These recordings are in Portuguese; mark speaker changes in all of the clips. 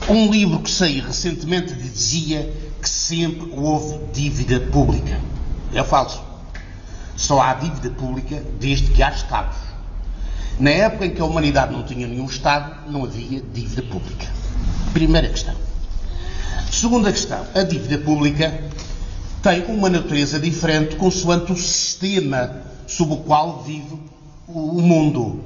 Speaker 1: Um livro que saí recentemente dizia que sempre houve dívida pública. É falso. Só há dívida pública desde que há Estados. Na época em que a humanidade não tinha nenhum Estado, não havia dívida pública. Primeira questão. Segunda questão. A dívida pública tem uma natureza diferente consoante o sistema sob o qual vive o mundo.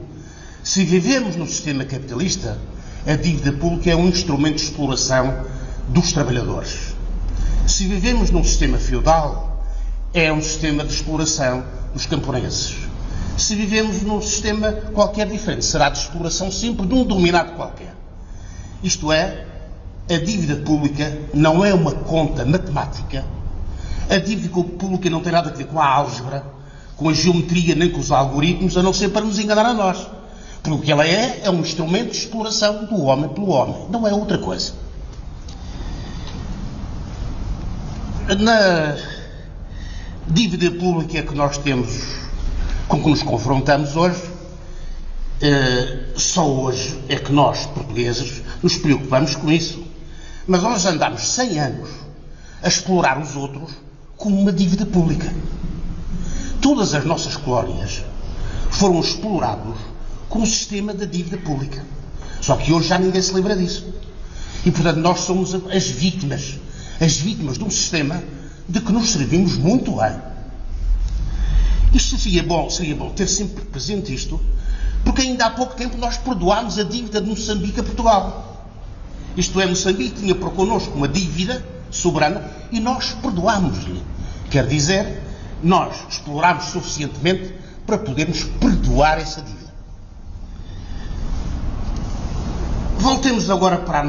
Speaker 1: Se vivemos num sistema capitalista, a dívida pública é um instrumento de exploração dos trabalhadores. Se vivemos num sistema feudal, é um sistema de exploração dos camponeses. Se vivemos num sistema qualquer diferente, será de exploração sempre de um dominado qualquer. Isto é, a dívida pública não é uma conta matemática. A dívida pública não tem nada a ver com a álgebra, com a geometria, nem com os algoritmos, a não ser para nos enganar a nós. Porque o que ela é um instrumento de exploração do homem pelo homem. Não é outra coisa. Na dívida pública que nós temos, com que nos confrontamos hoje, só hoje é que nós, portugueses, nos preocupamos com isso. Mas nós andamos 100 anos a explorar os outros como uma dívida pública. Todas as nossas colónias foram exploradas com o sistema da dívida pública. Só que hoje já ninguém se lembra disso. E, portanto, nós somos as vítimas de um sistema de que nos servimos muito bem. Isto seria bom ter sempre presente isto, porque ainda há pouco tempo nós perdoámos a dívida de Moçambique a Portugal. Isto é, Moçambique tinha para connosco uma dívida soberana e nós perdoámos-lhe. Quer dizer, nós explorámos suficientemente para podermos perdoar essa dívida. Voltemos agora para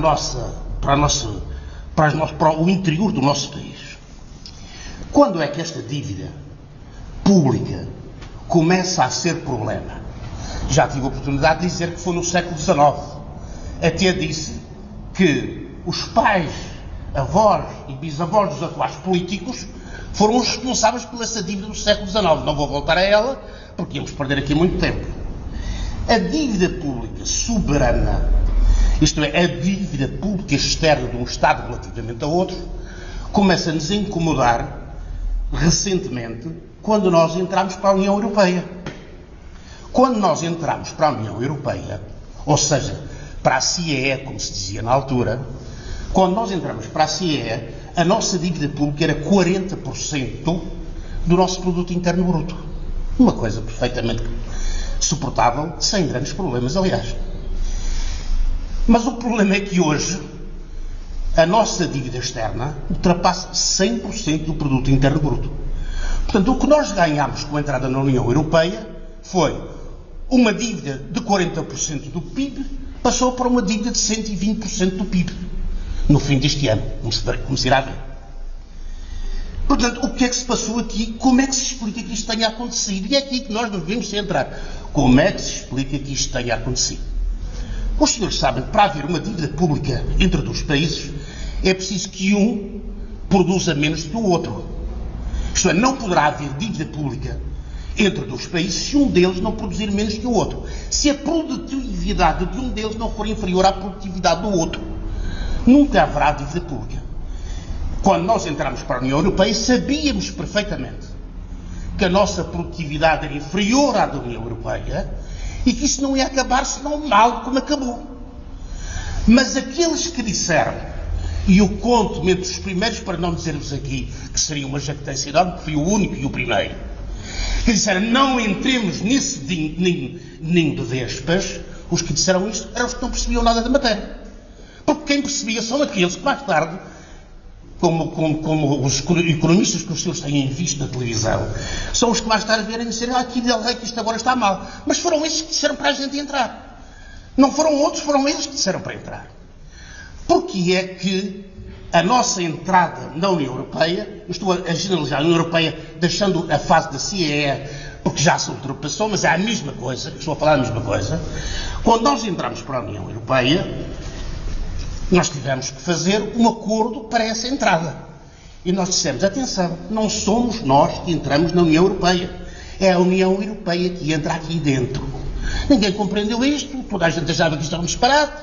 Speaker 1: o interior do nosso país. Quando é que esta dívida pública começa a ser problema? Já tive a oportunidade de dizer que foi no século XIX. Até disse que os pais, avós e bisavós dos atuais políticos foram os responsáveis por essa dívida do século XIX. Não vou voltar a ela, porque íamos perder aqui muito tempo. A dívida pública soberana, isto é, a dívida pública externa de um Estado relativamente a outro, começa-nos a incomodar recentemente quando nós entramos para a União Europeia. Quando nós entramos para a União Europeia, ou seja, para a CIE, como se dizia na altura, quando nós entramos para a CIE, a nossa dívida pública era 40% do nosso produto interno bruto. Uma coisa perfeitamente suportável, sem grandes problemas, aliás. Mas o problema é que hoje a nossa dívida externa ultrapassa 100% do produto interno bruto. Portanto, o que nós ganhámos com a entrada na União Europeia foi uma dívida de 40% do PIB, passou para uma dívida de 120% do PIB. No fim deste ano, como se irá ver. Portanto, o que é que se passou aqui? Como é que se explica que isto tenha acontecido? E é aqui que nós devemos centrar. Como é que se explica que isto tenha acontecido? Os senhores sabem que para haver uma dívida pública entre dois países é preciso que um produza menos do que o outro. Isto é, não poderá haver dívida pública entre dois países se um deles não produzir menos que o outro. Se a produtividade de um deles não for inferior à produtividade do outro, nunca haverá dívida pública. Quando nós entramos para a União Europeia, sabíamos perfeitamente que a nossa produtividade era inferior à da União Europeia e que isso não ia acabar senão mal como acabou. Mas aqueles que disseram, e eu conto-me entre os primeiros, para não dizer-vos aqui que seria uma jactância enorme, que fui o único e o primeiro, que disseram não entremos nesse ninho de vespas, os que disseram isto eram os que não percebiam nada da matéria. Porque quem percebia são aqueles que mais tarde, como os economistas que os senhores têm visto na televisão, são os que mais tarde vierem dizer que isto agora está mal. Mas foram esses que disseram para a gente entrar. Não foram outros, foram eles que disseram para entrar. Porque é que a nossa entrada na União Europeia, eu estou a generalizar a União Europeia, deixando a fase da CIE, porque já se ultrapassou, mas é a mesma coisa, estou a falar a mesma coisa. Quando nós entramos para a União Europeia, nós tivemos que fazer um acordo para essa entrada. E nós dissemos, atenção, não somos nós que entramos na União Europeia. É a União Europeia que entra aqui dentro. Ninguém compreendeu isto, toda a gente achava que isto era um disparate.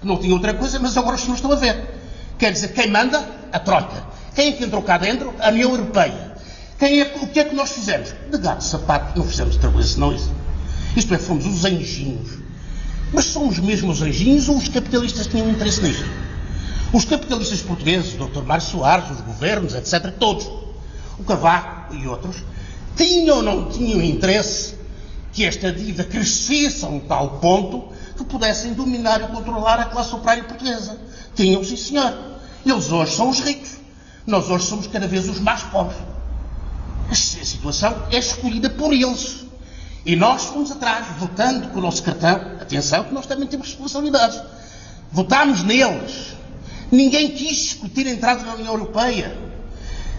Speaker 1: que não tinha outra coisa, mas agora os senhores estão a ver. Quer dizer, quem manda? A Troika. Quem é que entrou cá dentro? A União Europeia. O que é que nós fizemos? De gato de sapato, não fizemos outra coisa senão isso. Isto é, fomos os anjinhos. Mas são os mesmos anjinhos ou os capitalistas tinham interesse nisto? Os capitalistas portugueses, o Dr. Mário Soares, os governos, etc., todos, o Cavaco e outros, tinham ou não tinham interesse que esta dívida crescesse a um tal ponto que pudessem dominar e controlar a classe operária portuguesa. Tinham, sim senhor. Eles hoje são os ricos. Nós hoje somos cada vez os mais pobres. A situação é escolhida por eles. E nós fomos atrás, votando com o nosso cartão. Atenção, que nós também temos responsabilidades. Votámos neles. Ninguém quis discutir a entrada na União Europeia.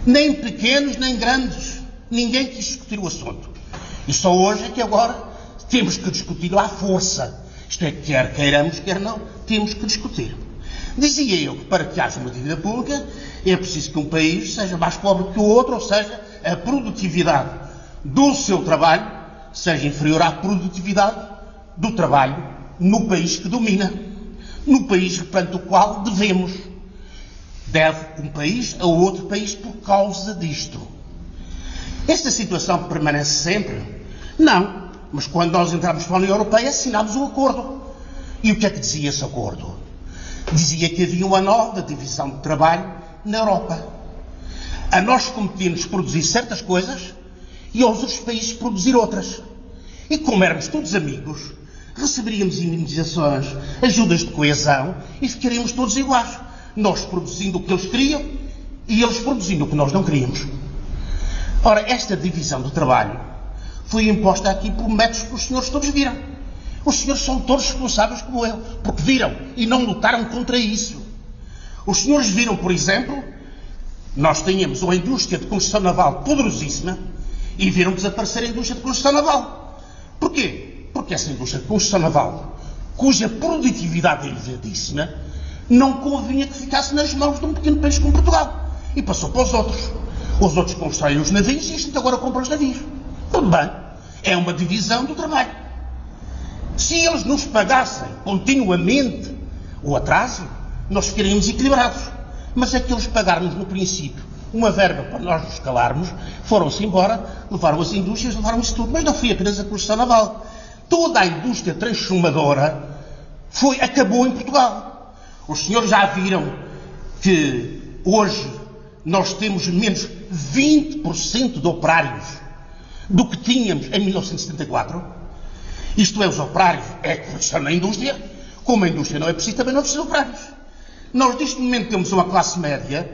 Speaker 1: Nem pequenos, nem grandes. Ninguém quis discutir o assunto. E só hoje é que agora temos que discutir à força. Isto é, quer queiramos, quer não, temos que discutir. Dizia eu que para que haja uma dívida pública é preciso que um país seja mais pobre que o outro, ou seja, a produtividade do seu trabalho seja inferior à produtividade do trabalho no país que domina. No país perante o qual deve um país a outro país por causa disto. Esta situação permanece sempre? Não. Mas quando nós entramos para a União Europeia, assinámos um acordo. E o que é que dizia esse acordo? Dizia que havia uma nova divisão de trabalho na Europa. A nós competíamos produzir certas coisas e aos outros países produzir outras. E como éramos todos amigos, receberíamos indemnizações, ajudas de coesão e ficaríamos todos iguais. Nós produzindo o que eles queriam e eles produzindo o que nós não queríamos. Ora, esta divisão do trabalho foi imposta aqui por métodos que os senhores todos viram. Os senhores são todos responsáveis como eu, porque viram e não lutaram contra isso. Os senhores viram, por exemplo, nós tínhamos uma indústria de construção naval poderosíssima e viram desaparecer a indústria de construção naval. Porquê? Porque essa indústria de construção naval, cuja produtividade é elevadíssima, não convinha que ficasse nas mãos de um pequeno país como Portugal. E passou para os outros. Os outros constroem os navios e a gente agora compra os navios. Tudo bem. É uma divisão do trabalho. Se eles nos pagassem continuamente o atraso, nós ficaríamos equilibrados. Mas é que eles pagaram-nos no princípio uma verba para nós nos calarmos, foram-se embora, levaram as indústrias, levaram isso tudo. Mas não foi apenas a construção naval. Toda a indústria transformadora acabou em Portugal. Os senhores já viram que hoje nós temos menos 20% de operários do que tínhamos em 1974. Isto é, os operários é que estão na indústria. Como a indústria não é preciso, também não é preciso operários. Nós, neste momento, temos uma classe média,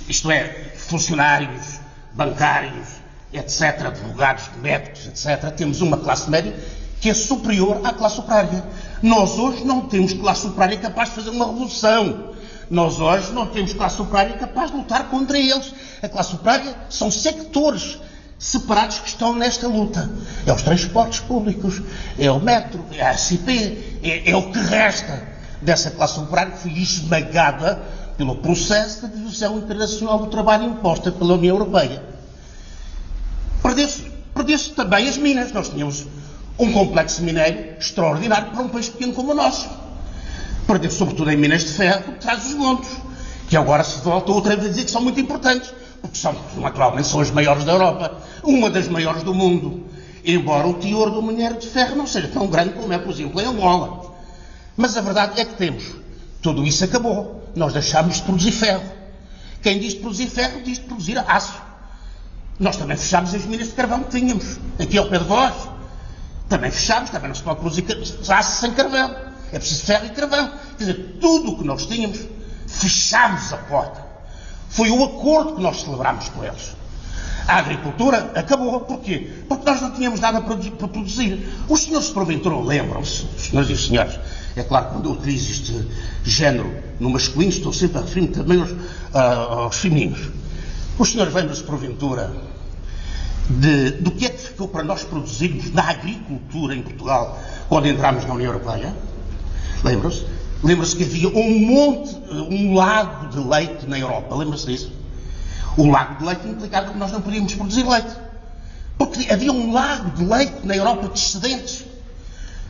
Speaker 1: isto é, funcionários, bancários, etc., advogados, médicos, etc., temos uma classe média que é superior à classe operária. Nós hoje não temos classe operária capaz de fazer uma revolução. Nós hoje não temos classe operária capaz de lutar contra eles. A classe operária são sectores separados que estão nesta luta. É os transportes públicos, é o metro, é a ACP, é o que resta dessa classe operária que foi esmagada pelo processo de divisão internacional do trabalho imposta pela União Europeia. Perdeu-se também as minas. Nós tínhamos um complexo minério extraordinário para um país pequeno como o nosso. Perdeu-se sobretudo em minas de ferro, que traz os montes, que agora se volta outra vez a dizer que são muito importantes, porque naturalmente são as maiores da Europa, uma das maiores do mundo, embora o teor do minério de ferro não seja tão grande como é, por exemplo, em Angola. Mas a verdade é que tudo isso acabou. Nós deixámos de produzir ferro. Quem diz de produzir ferro, diz de produzir aço. Nós também fechámos as minas de carvão que tínhamos, aqui ao pé de vós. Também fechámos, também não se pode produzir aço sem carvão. É preciso ferro e carvão. Quer dizer, tudo o que nós tínhamos, fechámos a porta. Foi o acordo que nós celebramos com eles. A agricultura acabou. Porquê? Porque nós não tínhamos nada para produzir. Os senhores, porventura, lembram-se, os senhores e os senhores, é claro que quando eu utilizo este género no masculino, estou sempre a referir-me também aos femininos. Os senhores lembram-se, porventura, do que é que ficou para nós produzirmos na agricultura em Portugal quando entramos na União Europeia? Lembram-se? Lembra-se que havia um lago de leite na Europa. Lembra-se disso? O lago de leite implicava que nós não podíamos produzir leite. Porque havia um lago de leite na Europa de excedentes.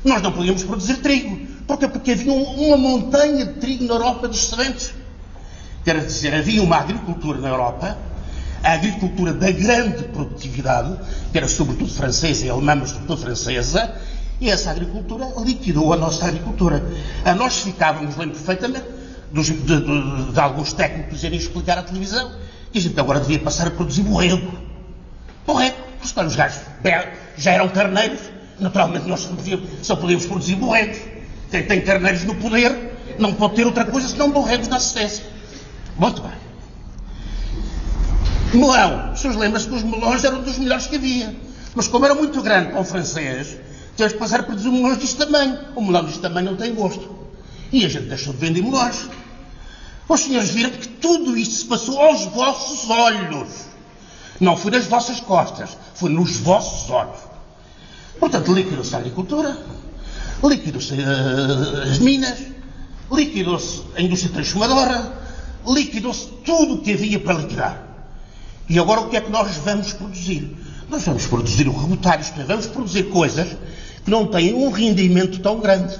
Speaker 1: Nós não podíamos produzir trigo. Porquê? Porque havia uma montanha de trigo na Europa dos excedentes. Quer dizer, havia uma agricultura na Europa, a agricultura da grande produtividade, que era sobretudo francesa e alemã, mas sobretudo francesa, e essa agricultura liquidou a nossa agricultura. A nós ficávamos, lembro perfeitamente, de alguns técnicos irem explicar à televisão, que a gente agora devia passar a produzir borrego. Borrego. Porque os gajos já eram carneiros, naturalmente nós só podíamos produzir borregos. Quem tem carneiros no poder não pode ter outra coisa senão borregos na assistência. Muito bem. Melão. Os senhores lembram-se que os melões eram dos melhores que havia. Mas como era muito grande para o francês, tivemos que passar a produzir melões deste tamanho. O melão deste tamanho não tem gosto. E a gente deixou de vender melões. Os senhores viram que tudo isto se passou aos vossos olhos. Não foi nas vossas costas, foi nos vossos olhos. Portanto, liquidou-se a agricultura, liquidou-se as minas, liquidou-se a indústria transformadora, liquidou-se tudo o que havia para liquidar. E agora o que é que nós vamos produzir? Nós vamos produzir o rebotalho, isto é, vamos produzir coisas que não têm um rendimento tão grande.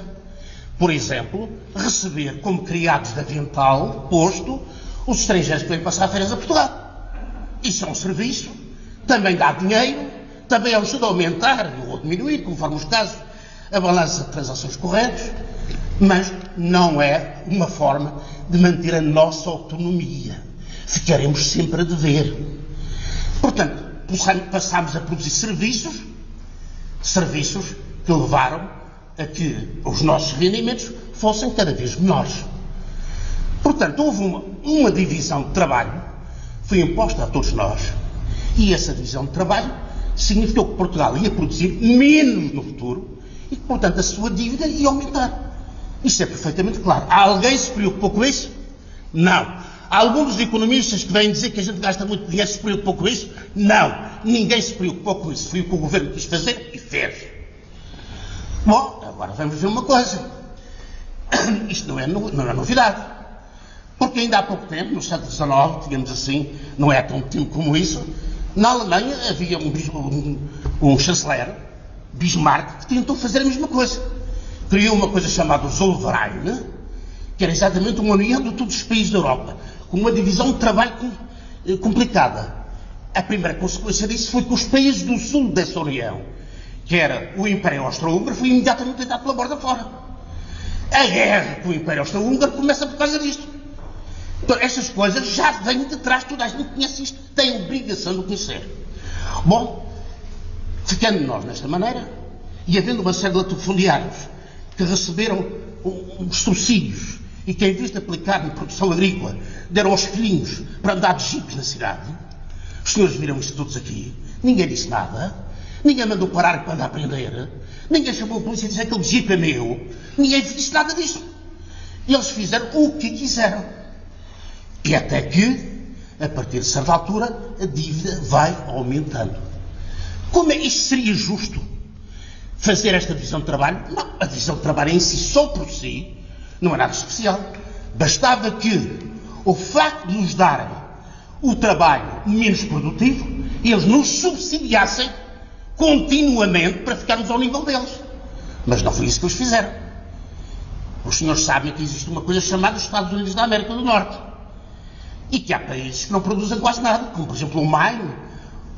Speaker 1: Por exemplo, receber como criados de avental, posto, os estrangeiros que vêm passar férias a Portugal. Isso é um serviço, também dá dinheiro, também ajuda a aumentar ou diminuir, conforme os casos, a balança de transações correntes, mas não é uma forma de manter a nossa autonomia. Ficaremos sempre a dever. Portanto, passámos a produzir serviços que levaram a que os nossos rendimentos fossem cada vez menores. Portanto, houve uma divisão de trabalho que foi imposta a todos nós. E essa divisão de trabalho significou que Portugal ia produzir menos no futuro e que, portanto, a sua dívida ia aumentar. Isso é perfeitamente claro. Alguém se preocupou com isso? Não. Alguns dos economistas que vêm dizer que a gente gasta muito dinheiro se preocupou com isso? Não. Ninguém se preocupou com isso. Foi o que o governo quis fazer e fez. Bom, agora vamos ver uma coisa. Isto não é novidade. Porque ainda há pouco tempo, no século XIX, digamos assim, não é tão tempo como isso, na Alemanha havia um chanceler, Bismarck, que tentou fazer a mesma coisa. Criou uma coisa chamada o Zollverein, que era exatamente uma união de todos os países da Europa, com uma divisão de trabalho complicada. A primeira consequência disso foi que os países do sul dessa união, que era o Império Austro-Húngaro, foi imediatamente deitado pela borda fora. A guerra com o Império Austro-Húngaro começa por causa disto. Então, estas coisas já vêm de trás, toda a gente conhece isto, tem a obrigação de conhecer. Bom, ficando nós nesta maneira, e havendo uma série de latifundiários que receberam uns subsídios e que, em vez de aplicar na produção agrícola, deram aos filhinhos para andar de jipes na cidade, os senhores viram isto todos aqui, ninguém disse nada, ninguém mandou parar para andar a aprender, ninguém chamou a polícia e disse que aquele jipe é meu, ninguém disse nada disso. E eles fizeram o que quiseram. E até que, a partir de certa altura, a dívida vai aumentando. Como é que isto seria justo? Fazer esta divisão de trabalho? Não, a divisão de trabalho em si, só por si, não é nada especial. Bastava que o facto de nos darem o trabalho menos produtivo, eles nos subsidiassem continuamente para ficarmos ao nível deles. Mas não foi isso que eles fizeram. Os senhores sabem que existe uma coisa chamada os Estados Unidos da América do Norte. E que há países que não produzem quase nada, como por exemplo o Maine,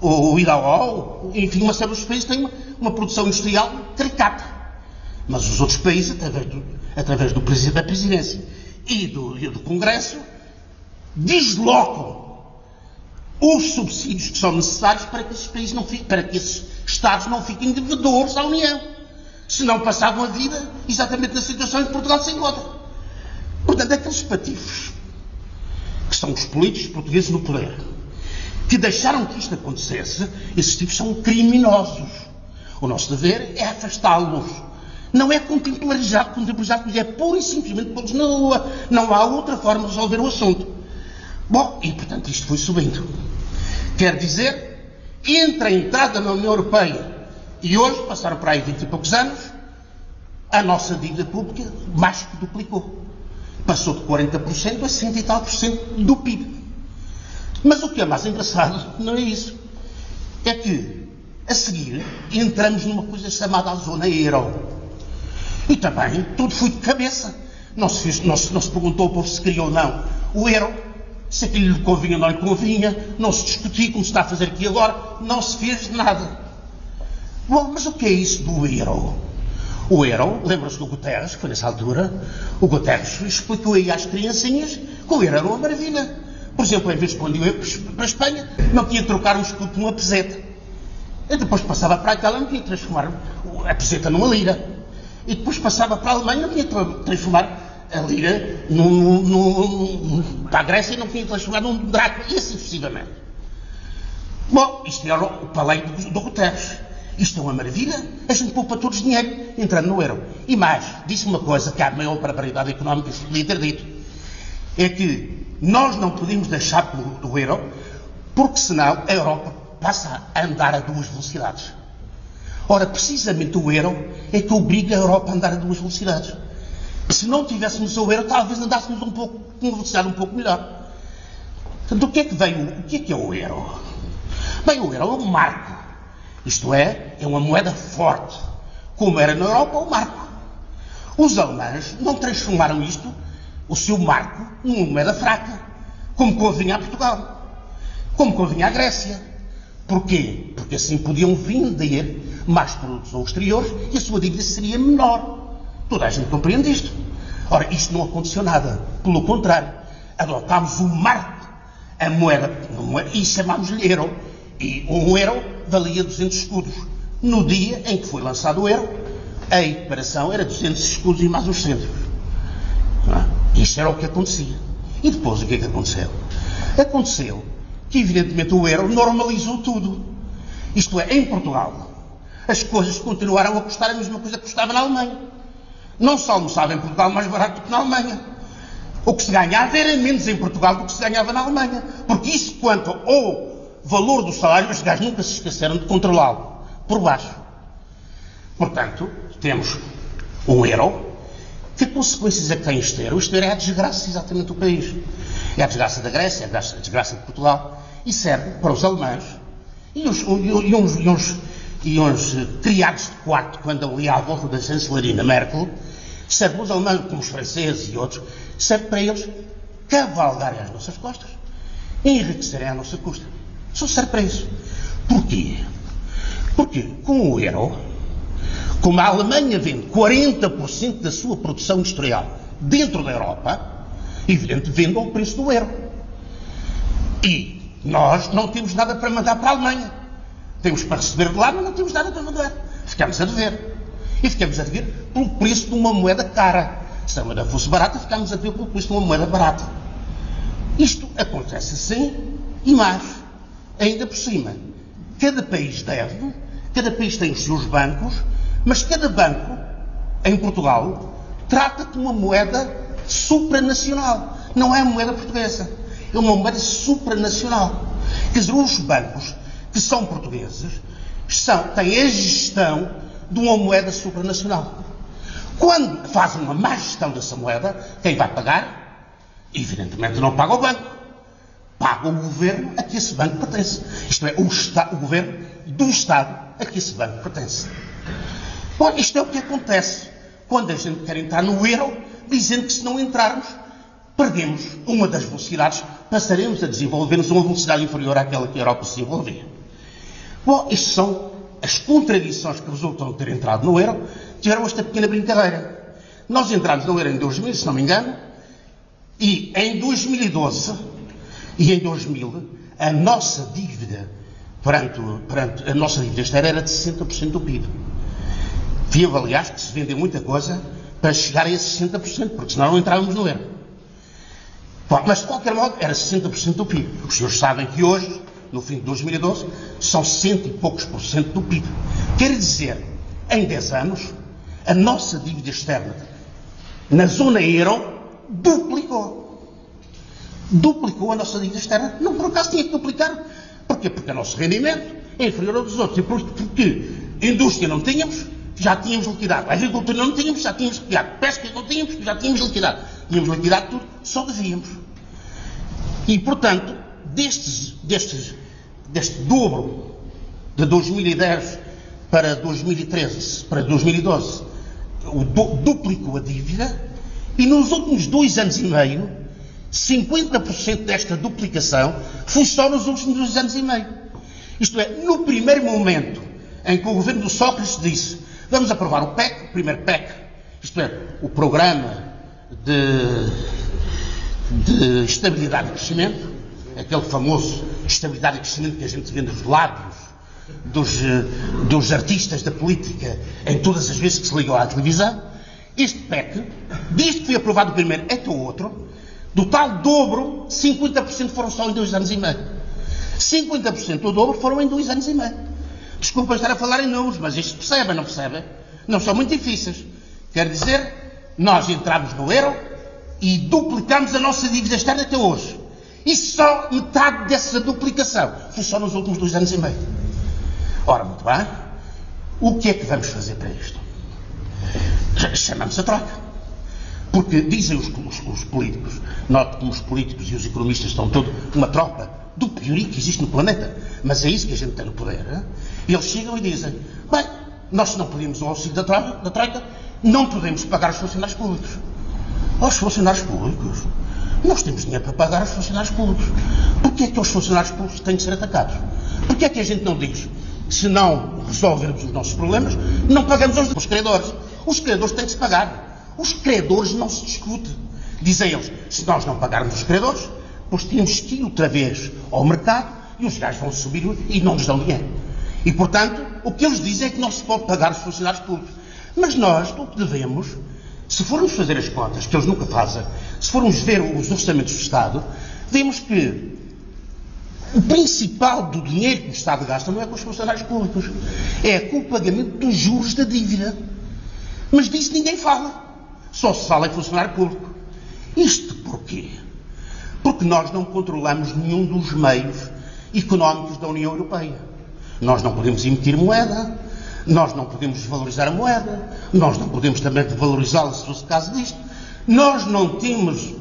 Speaker 1: ou o Idaho, enfim, uma série de países têm uma produção industrial caricata. Mas os outros países, através do Presidente da Presidência e do Congresso, deslocam os subsídios que são necessários para que esses países não fiquem, para que esses Estados não fiquem devedores à União. Senão passavam a vida exatamente na situação em que Portugal se encontra. Portanto, aqueles patifos que são os políticos portugueses no poder, que deixaram que isto acontecesse, esses tipos são criminosos. O nosso dever é afastá-los. Não é contemplar-lhes, é pura e simplesmente pô-los na rua. Não há outra forma de resolver o assunto. Bom, e portanto isto foi subindo. Quer dizer, entre a entrada na União Europeia e hoje, passaram para aí 20 e poucos anos, a nossa dívida pública mais que duplicou. Passou de 40% a 100 e tal por cento do PIB. Mas o que é mais engraçado não é isso. É que, a seguir, entramos numa coisa chamada a zona euro. E também tudo foi de cabeça. Não se perguntou ao povo se queria ou não o euro, se aquilo lhe convinha ou não lhe convinha, não se discutiu como se está a fazer aqui agora, não se fez nada. Bom, mas o que é isso do euro? O euro, lembra-se do Guterres, que foi nessa altura, o Guterres explicou aí às criancinhas que o euro era uma maravilha. Por exemplo, em vez de quando eu ia para a Espanha, não tinha de trocar um escudo por uma peseta. E depois passava para a Itália, não tinha de transformar a peseta numa lira. E depois passava para a Alemanha, não tinha de transformar a lira para a Grécia, não tinha de transformar num Drácula, e assim sucessivamente. Bom, isto era o paleio do Guterres. Isto é uma maravilha, a gente poupa todos dinheiro entrando no euro. E mais, disse uma coisa que a maior barbaridade económica se podia ter dito, é que nós não podemos deixar do euro, porque senão a Europa passa a andar a 2 velocidades. Ora, precisamente o euro é que obriga a Europa a andar a 2 velocidades. Se não tivéssemos o euro, talvez andássemos com uma velocidade um pouco melhor. Portanto, o que é o euro? Bem, o euro é um marco. Isto é uma moeda forte, como era na Europa o marco. Os alemães não transformaram isto, o seu marco, numa moeda fraca, como convinha a Portugal, como convinha à Grécia. Porquê? Porque assim podiam vender mais produtos ao exterior e a sua dívida seria menor. Toda a gente compreende isto. Ora, isto não aconteceu nada. Pelo contrário, adotámos o marco, a moeda, e chamámos-lhe euro. E um euro valia 200 escudos. No dia em que foi lançado o euro, a equiparação era 200 escudos e mais uns cêntimos. Isto era o que acontecia. E depois o que é que aconteceu? Aconteceu que, evidentemente, o euro normalizou tudo. Isto é, em Portugal, as coisas continuaram a custar a mesma coisa que custava na Alemanha. Não se almoçava em Portugal mais barato do que na Alemanha. O que se ganhava era menos em Portugal do que se ganhava na Alemanha. Porque isso, quanto ao valor do salário, os gajos nunca se esqueceram de controlá-lo por baixo. Portanto, temos um euro. Que consequências é que tem este euro? Isto é a desgraça exatamente do país. É a desgraça da Grécia, é a desgraça de Portugal. E serve para os alemães e uns criados de quarto que andam ali à volta da chancelerina Merkel. Serve para os alemães, como os franceses e outros, serve para eles cavalgarem às nossas costas e enriquecerem à nossa custa. Só serve para isso. Porquê? Porque com o euro, como a Alemanha vende 40% da sua produção industrial dentro da Europa, evidente, vende ao preço do euro. E nós não temos nada para mandar para a Alemanha. Temos para receber de lá, mas não temos nada para mandar. Ficamos a dever. E ficamos a dever pelo preço de uma moeda cara. Se a moeda fosse barata, ficamos a dever pelo preço de uma moeda barata. Isto acontece assim e mais. Ainda por cima, cada país deve, cada país tem os seus bancos, mas cada banco, em Portugal, trata de uma moeda supranacional. Não é uma moeda portuguesa, é uma moeda supranacional. Quer dizer, os bancos que são portugueses têm a gestão de uma moeda supranacional. Quando fazem uma má gestão dessa moeda, quem vai pagar? Evidentemente não paga o banco. Paga o governo a que esse banco pertence. Isto é, o governo do Estado a que esse banco pertence. Bom, isto é o que acontece quando a gente quer entrar no euro, dizendo que se não entrarmos, perdemos uma das velocidades, passaremos a desenvolver-nos a uma velocidade inferior àquela que a Europa se desenvolvia. Bom, isto são as contradições que resultam de ter entrado no euro, tiveram esta pequena brincadeira. Nós entramos no euro em 2000, se não me engano, e em 2012 e em 2000, a nossa dívida a nossa dívida externa era de 60% do PIB. Viu, aliás, que se vendeu muita coisa para chegar a esse 60%, porque senão não entrávamos no euro. Bom, mas de qualquer modo, era 60% do PIB. Os senhores sabem que hoje, no fim de 2012, são 100 e poucos por cento do PIB. Quer dizer, em 10 anos, a nossa dívida externa na zona euro duplicou. Duplicou a nossa dívida externa. Não por acaso tinha que duplicar. Porquê? Porque o nosso rendimento é inferior ao dos outros. E porque indústria não tínhamos, já tínhamos liquidado. A agricultura não tínhamos, já tínhamos liquidado. Pesca não tínhamos, já tínhamos liquidado. Tínhamos liquidado tudo, só devíamos. E, portanto, deste dobro de 2010 para 2013, para 2012, duplicou a dívida e nos últimos 2 anos e meio, 50% desta duplicação foi só nos últimos 2 anos e meio. Isto é, no primeiro momento em que o governo do Sócrates disse vamos aprovar o PEC, o primeiro PEC, isto é, o Programa de Estabilidade e Crescimento, aquele famoso estabilidade e crescimento que a gente vê nos lábios dos artistas da política em todas as vezes que se ligam à televisão. Este PEC, desde que foi aprovado o primeiro até o outro, do tal dobro, 50% foram só em 2 anos e meio. 50% do dobro foram em 2 anos e meio. Desculpa estar a falar em números, mas isto percebem, não percebem? Não são muito difíceis. Quer dizer, nós entramos no euro e duplicamos a nossa dívida externa até hoje. E só metade dessa duplicação foi só nos últimos 2 anos e meio. Ora, muito bem. O que é que vamos fazer para isto? Chamamos a troca. Porque dizem os políticos, note como os políticos e os economistas estão todos uma tropa do pior que existe no planeta, mas é isso que a gente tem no poder. Hein? E eles chegam e dizem, bem, nós não pedimos o auxílio da troika, não podemos pagar os funcionários públicos. Aos funcionários públicos? Nós temos dinheiro para pagar aos funcionários públicos. Porquê é que os funcionários públicos têm de ser atacados? Porquê é que a gente não diz, se não resolvermos os nossos problemas, não pagamos aos credores? Os credores têm de se pagar. Os credores não se discute. Dizem eles, se nós não pagarmos os credores, depois temos que ir outra vez ao mercado e os gajos vão subir e não nos dão dinheiro. E, portanto, o que eles dizem é que não se pode pagar os funcionários públicos. Mas nós, o que devemos, se formos fazer as contas, que eles nunca fazem, se formos ver os orçamentos do Estado, vemos que o principal do dinheiro que o Estado gasta não é com os funcionários públicos, é com o pagamento dos juros da dívida. Mas disso ninguém fala. Só se fala em funcionário público. Isto porquê? Porque nós não controlamos nenhum dos meios económicos da União Europeia. Nós não podemos emitir moeda, nós não podemos desvalorizar a moeda, nós não podemos também devalorizá-la se fosse o caso disto. Nós não temos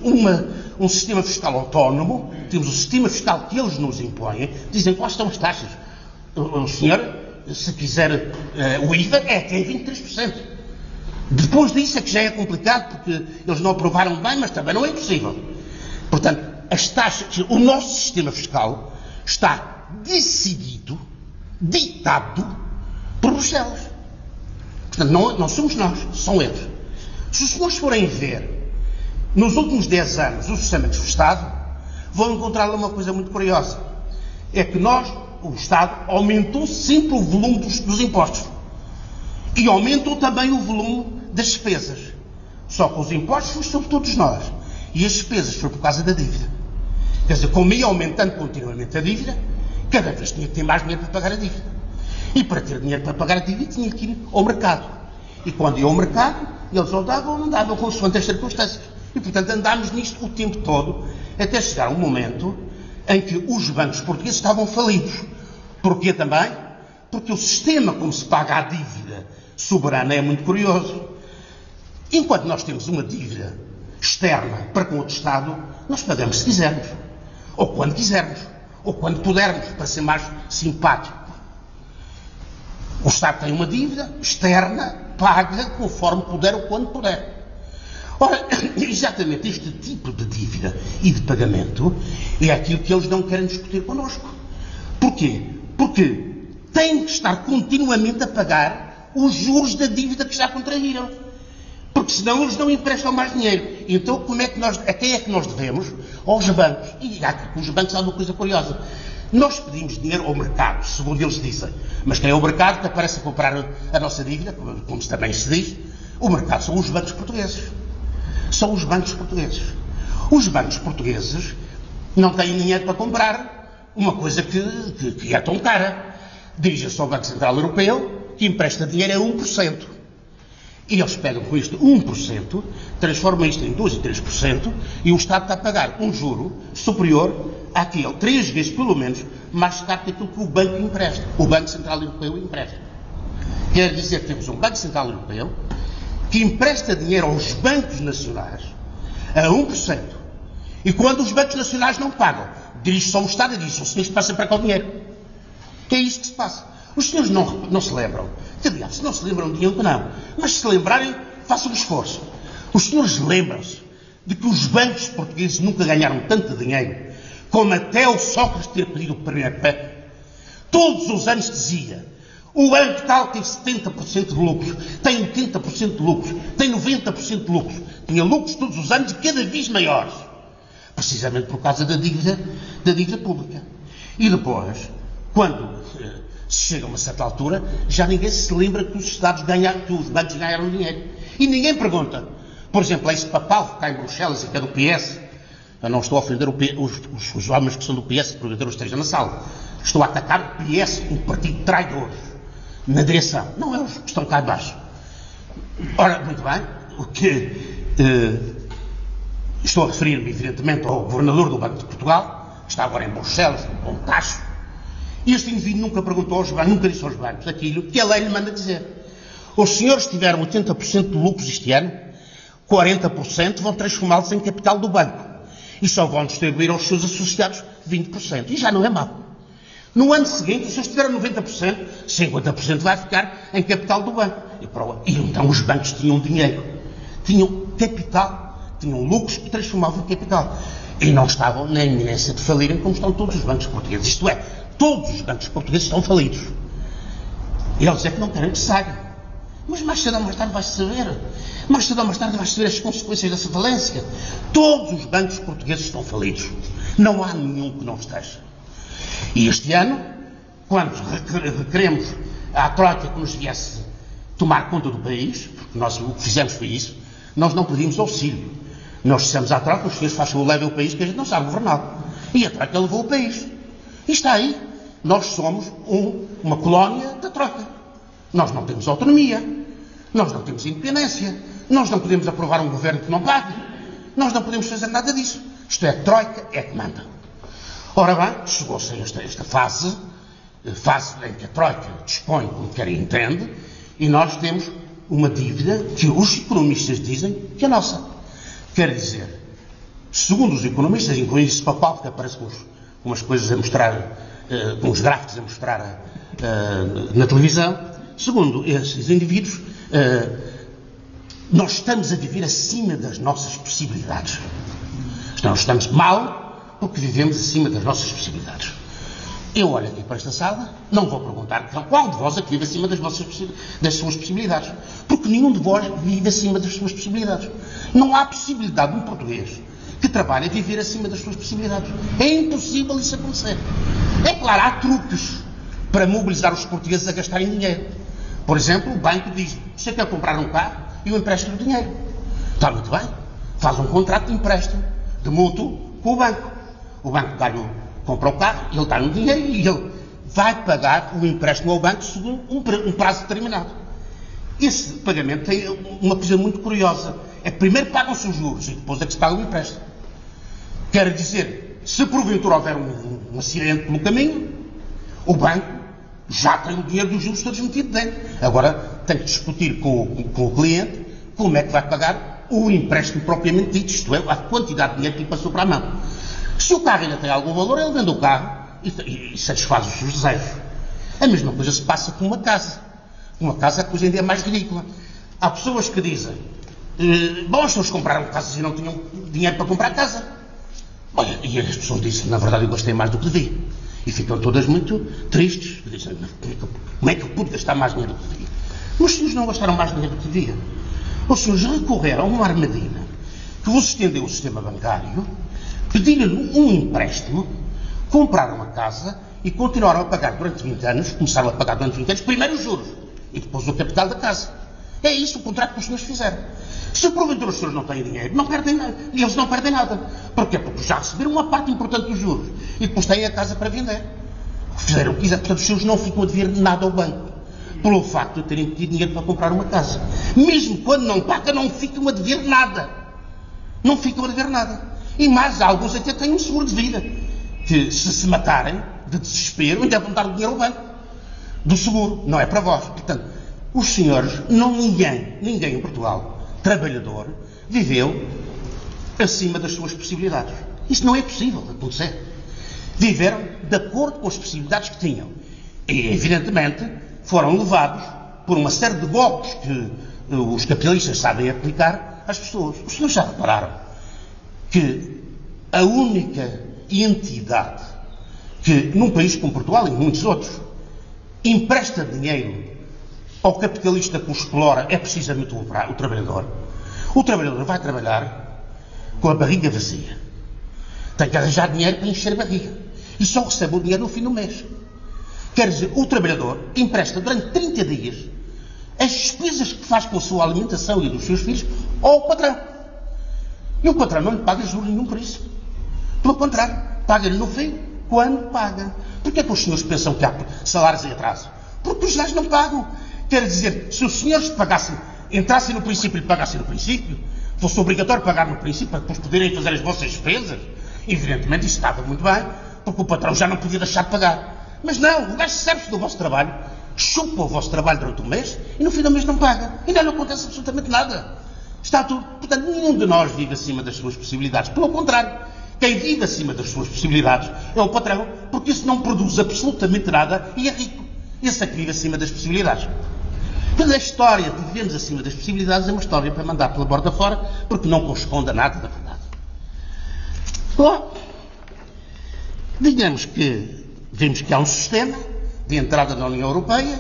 Speaker 1: um sistema fiscal autónomo, temos o sistema fiscal que eles nos impõem, dizem quais estão as taxas. O senhor, se quiser o IVA, é até 23%. Depois disso é que já é complicado, porque eles não aprovaram bem, mas também não é impossível. Portanto, as taxas, o nosso sistema fiscal está decidido, ditado por Bruxelas. Portanto, não somos nós, são eles. Se os senhores forem ver, nos últimos 10 anos, os orçamentos do Estado, vão encontrar lá uma coisa muito curiosa. É que o Estado, aumentou sempre o volume dos impostos. E aumentou também o volume das despesas. Só que os impostos foram sobre todos nós. E as despesas foram por causa da dívida. Quer dizer, como ia aumentando continuamente a dívida, cada vez tinha que ter mais dinheiro para pagar a dívida. E para ter dinheiro para pagar a dívida tinha que ir ao mercado. E quando ia ao mercado, eles ou davam ou não davam, consoante as circunstâncias. E portanto andámos nisto o tempo todo, até chegar um momento em que os bancos portugueses estavam falidos. Porquê também? Porque o sistema como se paga a dívida soberana é muito curioso. Enquanto nós temos uma dívida externa para com outro Estado, nós pagamos se quisermos. Ou quando quisermos. Ou quando pudermos, para ser mais simpático. O Estado tem uma dívida externa, paga conforme puder ou quando puder. Ora, exatamente este tipo de dívida e de pagamento é aquilo que eles não querem discutir connosco. Porquê? Porque têm que estar continuamente a pagar os juros da dívida que já contraíram. Porque senão eles não emprestam mais dinheiro. Então a quem é que nós devemos? Aos bancos. E os bancos há uma coisa curiosa. Nós pedimos dinheiro ao mercado, segundo eles dizem. Mas quem é o mercado que aparece a comprar a nossa dívida, como também se diz? O mercado são os bancos portugueses. São os bancos portugueses. Os bancos portugueses não têm dinheiro para comprar uma coisa que é tão cara. Dirigem-se ao Banco Central Europeu, que empresta dinheiro a 1%. E eles pegam com isto 1%, transformam isto em 2% e 3%, e o Estado está a pagar um juro superior àquele, 3 vezes pelo menos, mais caro que aquilo que o banco empresta. O Banco Central Europeu empresta. Quer dizer que temos um Banco Central Europeu que empresta dinheiro aos bancos nacionais a 1%. E quando os bancos nacionais não pagam, dirige-se ao Estado e diz: os senhores passam para cá o dinheiro. É isto que se passa. Os senhores não se lembram. Aliás, se não se lembram de nenhum, não. Mas se lembrarem, façam um esforço. Os senhores lembram-se de que os bancos portugueses nunca ganharam tanto dinheiro como até o Sócrates ter pedido o primeiro PEP? Todos os anos dizia: o banco tal tem 70% de lucros, tem 80% de lucros, tem 90% de lucros. Tinha lucros todos os anos e cada vez maiores. Precisamente por causa da dívida pública. E depois, quando se chega a uma certa altura, já ninguém se lembra que os bancos ganharam dinheiro. E ninguém pergunta. Por exemplo, esse papal que está em Bruxelas e que é do PS. Eu não estou a ofender os homens que são do PS, porventura estejam na sala. Estou a atacar o PS, um partido traidor, na direção. Não é os que estão cá embaixo. Ora, muito bem, o que estou a referir-me, evidentemente, ao governador do Banco de Portugal, que está agora em Bruxelas, com um tacho. E este indivíduo nunca perguntou aos bancos, nunca disse aos bancos aquilo que a lei lhe manda dizer. Os senhores tiveram 80% de lucros este ano, 40% vão transformá-los em capital do banco. E só vão distribuir aos seus associados 20%. E já não é mau. No ano seguinte, os senhores tiveram 90%, 50% vai ficar em capital do banco. E então os bancos tinham dinheiro, tinham capital, tinham lucros que transformavam em capital. E não estavam na iminência de falirem como estão todos os bancos portugueses. Isto é, todos os bancos portugueses estão falidos. E eles é que não querem que saiam. Mas mais cedo ou mais tarde vai-se saber. Mais cedo ou mais tarde vai-se saber as consequências dessa falência. Todos os bancos portugueses estão falidos. Não há nenhum que não esteja. E este ano, quando requeremos à Troika que nos viesse tomar conta do país, porque nós o que fizemos foi isso, nós não pedimos auxílio. Nós dissemos à Troika: os senhores façam levem o país, que a gente não sabe governar. E a Troika levou o país. E está aí. Nós somos uma colónia da Troika. Nós não temos autonomia. Nós não temos independência. Nós não podemos aprovar um governo que não pague. Nós não podemos fazer nada disso. Isto é, a Troika é que manda. Ora bem, chegou-se a esta fase em que a Troika dispõe como quer e entende, e nós temos uma dívida que os economistas dizem que é nossa. Quer dizer, segundo os economistas, incluindo esse papel que aparece com umas coisas a mostrar, com os gráficos a mostrar na televisão, segundo esses indivíduos, nós estamos a viver acima das nossas possibilidades. Nós estamos mal porque vivemos acima das nossas possibilidades. Eu olho aqui para esta sala, não vou perguntar qual de vós é que vive acima das suas possibilidades. Porque nenhum de vós vive acima das suas possibilidades. Não há possibilidade de um português que trabalha a viver acima das suas possibilidades. É impossível isso acontecer. É claro, há truques para mobilizar os portugueses a gastarem dinheiro. Por exemplo, o banco diz: você quer comprar um carro e eu empresto-lhe o dinheiro. Está muito bem. Faz um contrato de empréstimo, de mútuo, com o banco. O banco compra o carro, ele dá-lhe o dinheiro e ele vai pagar o empréstimo ao banco segundo um prazo determinado. Esse pagamento tem uma coisa muito curiosa. É que primeiro pagam-se os juros e depois é que se paga o empréstimo. Quer dizer, se porventura houver um acidente no caminho, o banco já tem o dinheiro dos juros todos metido dentro. Agora tem que discutir com o cliente como é que vai pagar o empréstimo propriamente dito, isto é, a quantidade de dinheiro que lhe passou para a mão. Se o carro ainda tem algum valor, ele vende o carro e satisfaz os seus desejos. A mesma coisa se passa com uma casa. Uma casa que hoje em dia é mais ridícula. Há pessoas que dizem: bom, as pessoas compraram casas e não tinham dinheiro para comprar casa. Olha, e as pessoas dizem: na verdade eu gastei mais do que devia. E ficam todas muito tristes. Dizem: como é que eu pude gastar mais dinheiro do que devia? Mas os senhores não gastaram mais dinheiro do que devia. Os senhores recorreram a uma armadilha que vos estendeu o sistema bancário, pediram-lhe um empréstimo, compraram uma casa e continuaram a pagar durante 20 anos, começaram a pagar durante 20 anos, primeiro os juros e depois o capital da casa. É isso o contrato que os senhores fizeram. Se porventura os senhores não têm dinheiro, não perdem nada. E eles não perdem nada. Porquê? Porque já receberam uma parte importante dos juros e depois têm a casa para vender. Fizeram o que quiser. Portanto, os senhores não ficam a dever nada ao banco pelo facto de terem pedido dinheiro para comprar uma casa. Mesmo quando não pagam, não ficam a dever nada. Não ficam a dever nada. E mais, alguns até têm um seguro de vida, que se matarem de desespero, ainda vão dar o dinheiro ao banco do seguro. Não é para vós. Portanto, os senhores, ninguém em Portugal, trabalhador, viveu acima das suas possibilidades. Isso não é possível de acontecer. Viveram de acordo com as possibilidades que tinham. E, evidentemente, foram levados por uma série de golpes que os capitalistas sabem aplicar às pessoas. Os senhores já repararam que a única entidade que, num país como Portugal e muitos outros, empresta dinheiro ao capitalista que o explora é precisamente o trabalhador. O trabalhador vai trabalhar com a barriga vazia. Tem que arranjar dinheiro para encher a barriga. E só recebe o dinheiro no fim do mês. Quer dizer, o trabalhador empresta durante 30 dias as despesas que faz com a sua alimentação e dos seus filhos ao patrão. E o patrão não lhe paga juros nenhum por isso. Pelo contrário, paga-lhe no fim, quando paga. Porquê é que os senhores pensam que há salários em atraso? Porque os gajos não pagam. Quer dizer, se os senhores pagassem, entrassem no princípio e pagassem no princípio, fosse obrigatório pagar no princípio para depois poderem fazer as vossas despesas, evidentemente isso estava muito bem, porque o patrão já não podia deixar de pagar. Mas não, o gajo serve-se do vosso trabalho, chupa o vosso trabalho durante o mês e no fim do mês não paga. E não acontece absolutamente nada. Está tudo. Portanto, nenhum de nós vive acima das suas possibilidades. Pelo contrário, quem vive acima das suas possibilidades é o patrão, porque isso não produz absolutamente nada e é rico. Esse é que vive acima das possibilidades. Mas a história de vivemos acima das possibilidades é uma história para mandar pela borda fora, porque não corresponde a nada da verdade. Bom, digamos que vimos que há um sistema de entrada na União Europeia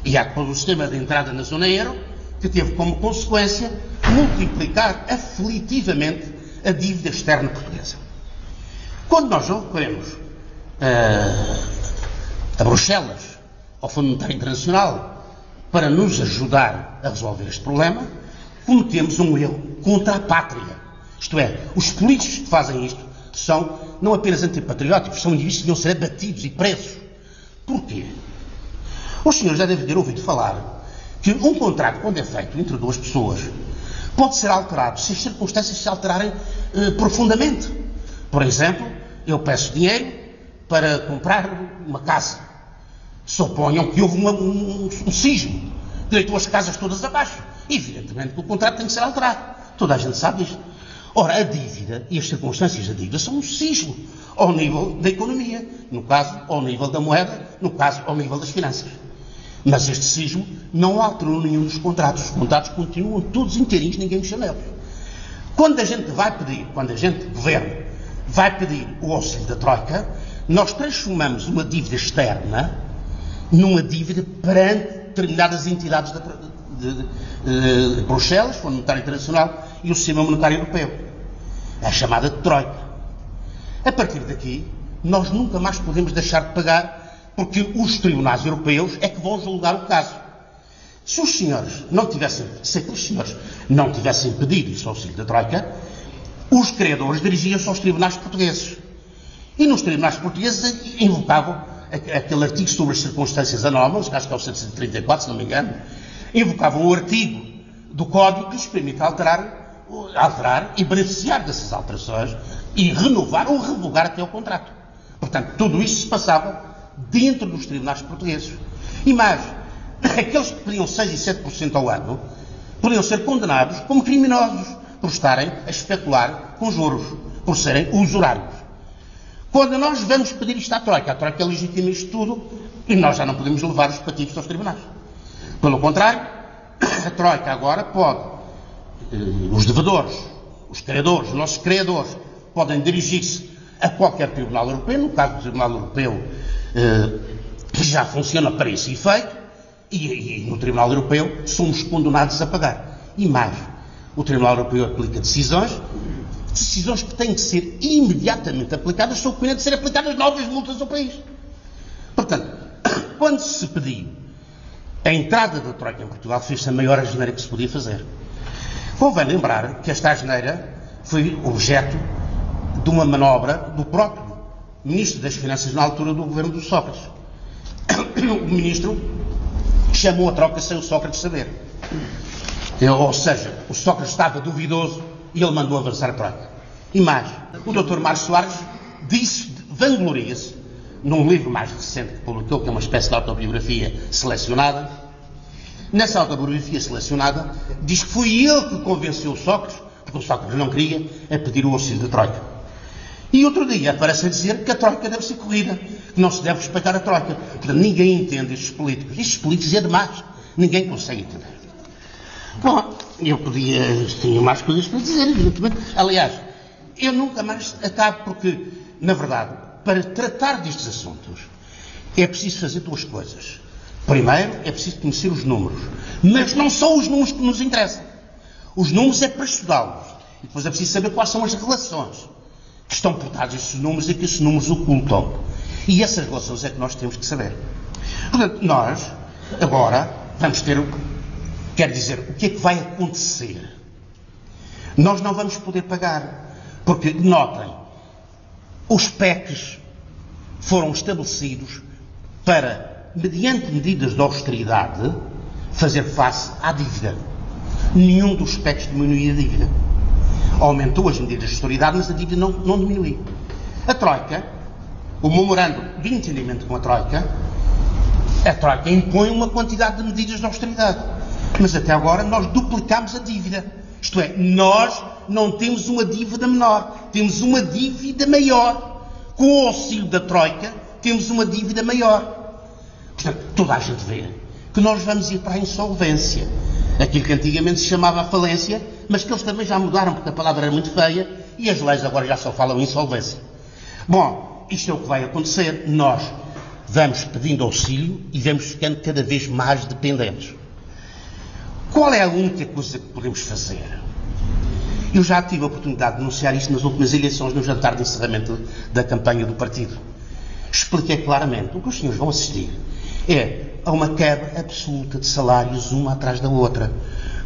Speaker 1: e há depois um sistema de entrada na zona euro que teve como consequência multiplicar aflitivamente a dívida externa portuguesa. Quando nós recorremos a Bruxelas, ao Fundo Monetário Internacional, para nos ajudar a resolver este problema, cometemos um erro contra a pátria. Isto é, os políticos que fazem isto são não apenas antipatrióticos, são indivíduos que deviam ser abatidos e presos. Porquê? Os senhores já devem ter ouvido falar que um contrato, quando é feito entre duas pessoas, pode ser alterado se as circunstâncias se alterarem profundamente. Por exemplo, eu peço dinheiro para comprar uma casa. Suponham que houve um sismo, que deitou as casas todas abaixo. Evidentemente que o contrato tem que ser alterado. Toda a gente sabe isto. Ora, a dívida e as circunstâncias da dívida são um sismo ao nível da economia, no caso, ao nível da moeda, no caso, ao nível das finanças. Mas este sismo não alterou nenhum dos contratos. Os contratos continuam todos inteirinhos, ninguém mexe neles. Quando a gente vai pedir, quando a gente, governo, vai pedir o auxílio da Troika, nós transformamos uma dívida externa numa dívida perante determinadas entidades de Bruxelas, Fundo Monetário Internacional e o Sistema Monetário Europeu. É a chamada de Troika. A partir daqui, nós nunca mais podemos deixar de pagar, porque os tribunais europeus é que vão julgar o caso. Se os senhores não tivessem, se aqueles senhores não tivessem pedido esse auxílio da Troika, os credores dirigiam-se aos tribunais portugueses. E nos tribunais portugueses invocavam aquele artigo sobre as circunstâncias anómalas, acho que é o 734, se não me engano, invocavam o artigo do Código que lhes permite alterar e beneficiar dessas alterações e renovar ou revogar até o contrato. Portanto, tudo isso se passava dentro dos tribunais portugueses. E mais, aqueles que pediam 6% e 7% ao ano podiam ser condenados como criminosos por estarem a especular com juros, por serem usurários. Quando nós vamos pedir isto à Troika, a Troika legitima isto tudo e nós já não podemos levar os patifes aos tribunais. Pelo contrário, a Troika agora pode, os devedores, os credores, os nossos credores, podem dirigir-se a qualquer Tribunal Europeu, no caso do Tribunal Europeu, que já funciona para esse efeito, e no Tribunal Europeu somos condenados a pagar. E mais, o Tribunal Europeu aplica decisões que têm que ser imediatamente aplicadas, sob pena de ser aplicadas novas multas ao país. Portanto, quando se pediu a entrada da Troika em Portugal, fez-se a maior asneira que se podia fazer. Convém lembrar que esta asneira foi objeto de uma manobra do próprio Ministro das Finanças na altura do governo do Sócrates. O Ministro chamou a Troika sem o Sócrates saber. Ou seja, o Sócrates estava duvidoso e ele mandou avançar a Troika. E mais, o Dr. Mário Soares vangloria-se, num livro mais recente que publicou, que é uma espécie de autobiografia selecionada. Nessa autobiografia selecionada, diz que foi ele que convenceu o Sócrates, porque o Sócrates não queria, a pedir o auxílio da Troika. E outro dia aparece a dizer que a Troika deve ser corrida, que não se deve respeitar a Troika. Portanto, ninguém entende estes políticos. Estes políticos é demais. Ninguém consegue entender. Bom, tinha mais coisas para dizer, evidentemente. Aliás, eu nunca mais acabo porque, na verdade, para tratar destes assuntos, é preciso fazer duas coisas. Primeiro, é preciso conhecer os números. Mas não são os números que nos interessam. Os números é para estudá-los. E depois é preciso saber quais são as relações que estão por trás destes números e que esses números ocultam. E essas relações é que nós temos que saber. Portanto, nós, agora, vamos ter... Quer dizer, o que é que vai acontecer? Nós não vamos poder pagar. Porque, notem, os PECs foram estabelecidos para, mediante medidas de austeridade, fazer face à dívida. Nenhum dos PECs diminuía a dívida. Aumentou as medidas de austeridade, mas a dívida não diminuiu. A Troika, o memorando de entendimento com a Troika impõe uma quantidade de medidas de austeridade. Mas até agora nós duplicámos a dívida. Isto é, nós não temos uma dívida menor, temos uma dívida maior. Com o auxílio da Troika, temos uma dívida maior. Portanto, toda a gente vê que nós vamos ir para a insolvência. Aquilo que antigamente se chamava a falência, mas que eles também já mudaram porque a palavra era muito feia e as leis agora já só falam em insolvência. Bom, isto é o que vai acontecer. Nós vamos pedindo auxílio e vamos ficando cada vez mais dependentes. Qual é a única coisa que podemos fazer? Eu já tive a oportunidade de anunciar isto nas últimas eleições, no jantar de encerramento da campanha do partido. Expliquei claramente. O que os senhores vão assistir é a uma quebra absoluta de salários, uma atrás da outra.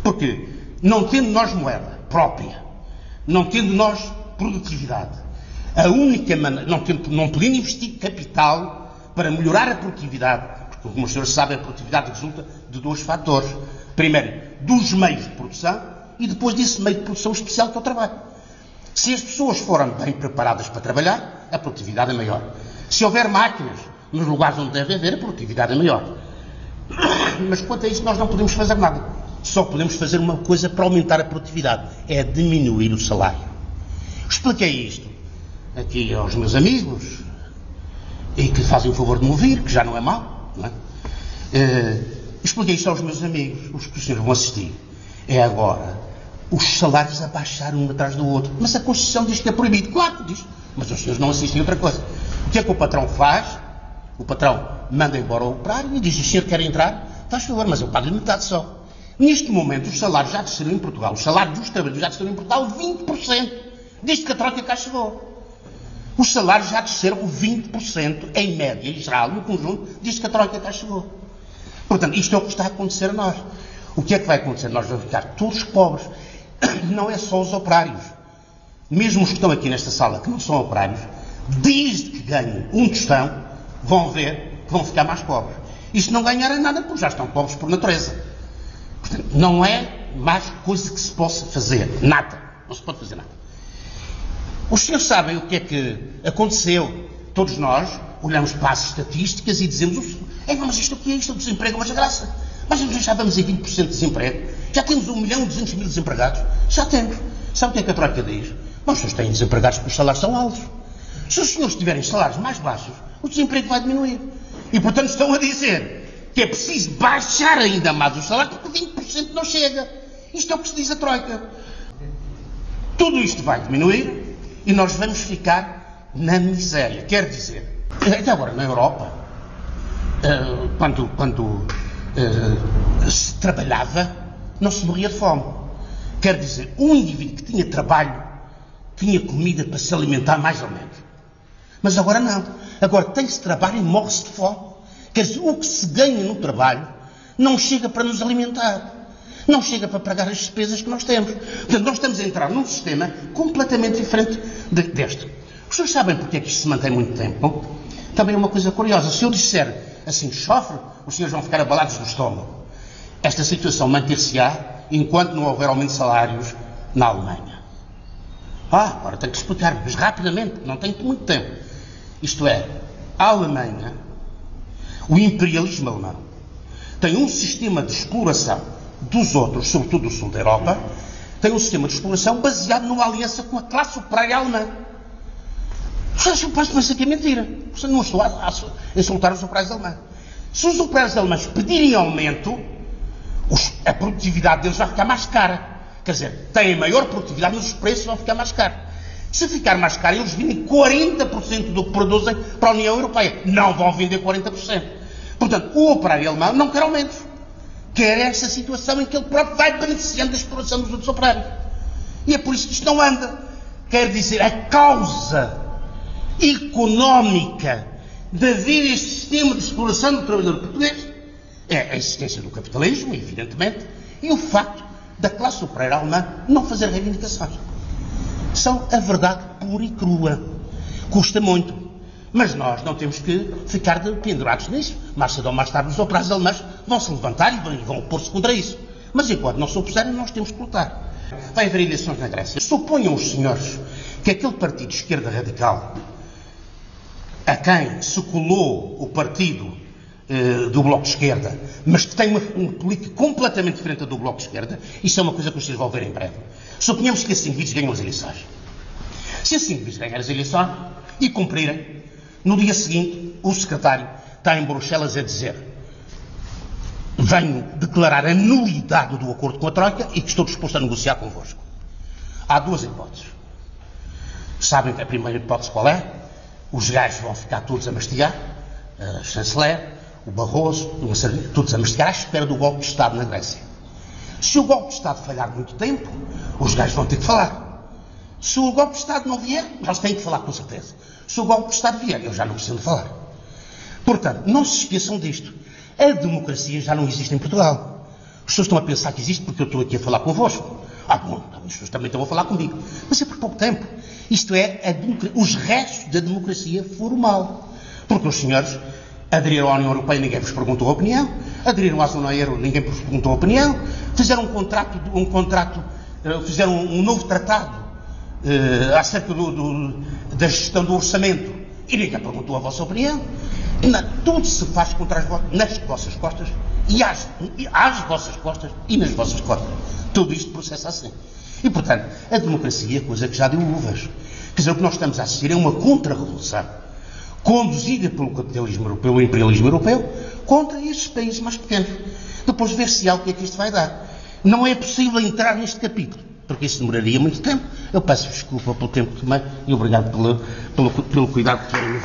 Speaker 1: Porque, não tendo nós moeda própria, não tendo nós produtividade, a única maneira, não podendo investir capital para melhorar a produtividade, porque, como os senhores sabem, a produtividade resulta de dois fatores. Primeiro, dos meios de produção e depois desse meio de produção especial que é o trabalho. Se as pessoas forem bem preparadas para trabalhar, a produtividade é maior. Se houver máquinas nos lugares onde deve haver, a produtividade é maior. Mas quanto a isso nós não podemos fazer nada. Só podemos fazer uma coisa para aumentar a produtividade. É diminuir o salário. Expliquei isto aqui aos meus amigos e que fazem o favor de me ouvir, que já não é mau, não é? Expliquei isto aos meus amigos, os que os senhores vão assistir. É agora os salários a baixar um atrás do outro. Mas a Constituição diz que é proibido. Claro que diz. Mas os senhores não assistem a outra coisa. O que é que o patrão faz? O patrão manda embora o operário e diz: o senhor quer entrar? Faz favor, mas eu pago-lhe metade só. Neste momento, os salários já desceram em Portugal. Os salários dos trabalhadores já desceram em Portugal 20%. Desde que a Troika cá chegou. Os salários já desceram 20% em média, em geral, no conjunto, desde que a Troika cá chegou. Portanto, isto é o que está a acontecer a nós. O que é que vai acontecer? Nós vamos ficar todos pobres. Não é só os operários. Mesmo os que estão aqui nesta sala, que não são operários, desde que ganhem um tostão, vão ver que vão ficar mais pobres. E se não ganharem nada, porque já estão pobres por natureza. Portanto, não é mais coisa que se possa fazer. Nada. Não se pode fazer nada. Os senhores sabem o que é que aconteceu. Todos nós olhamos para as estatísticas e dizemos: mas isto aqui é isto, o desemprego é uma desgraça. Mas já vamos em 20% de desemprego. Já temos 1.200.000 desempregados. Já temos. Sabe o que é que a Troika diz? Os senhores têm desempregados porque os salários são altos. Se os senhores tiverem salários mais baixos, o desemprego vai diminuir. E, portanto, estão a dizer que é preciso baixar ainda mais os salários porque 20% não chega. Isto é o que se diz a Troika. Tudo isto vai diminuir e nós vamos ficar na miséria. Quer dizer, até agora na Europa, quando se trabalhava, não se morria de fome. Quer dizer, um indivíduo que tinha trabalho tinha comida para se alimentar mais ou menos. Mas agora não. Agora tem-se trabalho e morre-se de fome. Quer dizer, o que se ganha no trabalho não chega para nos alimentar. Não chega para pagar as despesas que nós temos. Portanto, nós estamos a entrar num sistema completamente diferente deste. Os senhores sabem porque é que isto se mantém muito tempo? Também é uma coisa curiosa. Se eu disser assim, chofre, os senhores vão ficar abalados do estômago. Esta situação manter-se-á enquanto não houver aumento de salários na Alemanha. Agora tenho que explicar, mas rapidamente, não tenho muito tempo. Isto é, a Alemanha, o imperialismo alemão, tem um sistema de exploração dos outros, sobretudo do sul da Europa, tem um sistema de exploração baseado numa aliança com a classe operária alemã. Vocês pensam que é mentira. Eu não estou a insultar os operários alemães. Se os operários alemães pedirem aumento, a produtividade deles vai ficar mais cara. Quer dizer, têm maior produtividade, mas os preços vão ficar mais caros. Se ficar mais caro, eles vendem 40% do que produzem para a União Europeia. Não vão vender 40%. Portanto, o operário alemão não quer aumentos. Quer essa situação em que ele próprio vai beneficiando da exploração dos outros operários. E é por isso que isto não anda. Quer dizer, a causa económica de haver este sistema de exploração do trabalhador português é a existência do capitalismo, evidentemente, e o facto da classe operária alemã não fazer reivindicações. São a verdade pura e crua. Custa muito. Mas nós não temos que ficar pendurados nisso. Mais cedo ou mais tarde os operários alemães vão se levantar e vão opor-se contra isso. Mas enquanto não se opuserem, nós temos que lutar. Vai haver eleições na Grécia. Suponham os senhores que aquele partido de esquerda radical, a quem se colou o partido do Bloco de Esquerda, mas que tem uma política completamente diferente do Bloco de Esquerda, isso é uma coisa que vocês vão ver em breve. Suponhamos que esses indivíduos ganham as eleições. Se esses indivíduos ganharem as eleições e cumprirem, no dia seguinte o secretário está em Bruxelas a dizer: venho declarar a nulidade do acordo com a Troika e que estou disposto a negociar convosco. Há duas hipóteses. Sabem que a primeira hipótese qual é? Os gajos vão ficar todos a mastigar, a chanceler, o Barroso, todos a mastigar à espera do golpe de Estado na Grécia. Se o golpe de Estado falhar muito tempo, os gajos vão ter que falar. Se o golpe de Estado não vier, eles têm que falar com certeza. Se o golpe de Estado vier, eu já não preciso de falar. Portanto, não se esqueçam disto. A democracia já não existe em Portugal. As pessoas estão a pensar que existe porque eu estou aqui a falar convosco. Bom, as pessoas também estão a falar comigo. Mas é por pouco tempo. Isto é os restos da democracia formal. Porque os senhores aderiram à União Europeia, ninguém vos perguntou a opinião. Aderiram à zona euro, ninguém vos perguntou a opinião. Fizeram fizeram um novo tratado acerca da gestão do orçamento e ninguém perguntou a vossa opinião. Tudo se faz nas vossas costas e às vossas costas e nas vossas costas. Tudo isto processa assim. E, portanto, a democracia é coisa que já deu uvas. Quer dizer, o que nós estamos a assistir é uma contra-revolução conduzida pelo capitalismo europeu, pelo imperialismo europeu, contra estes países mais pequenos. Depois ver-se o que é que isto vai dar. Não é possível entrar neste capítulo, porque isso demoraria muito tempo. Eu peço desculpa pelo tempo que tomei e obrigado pelo cuidado que tiveram.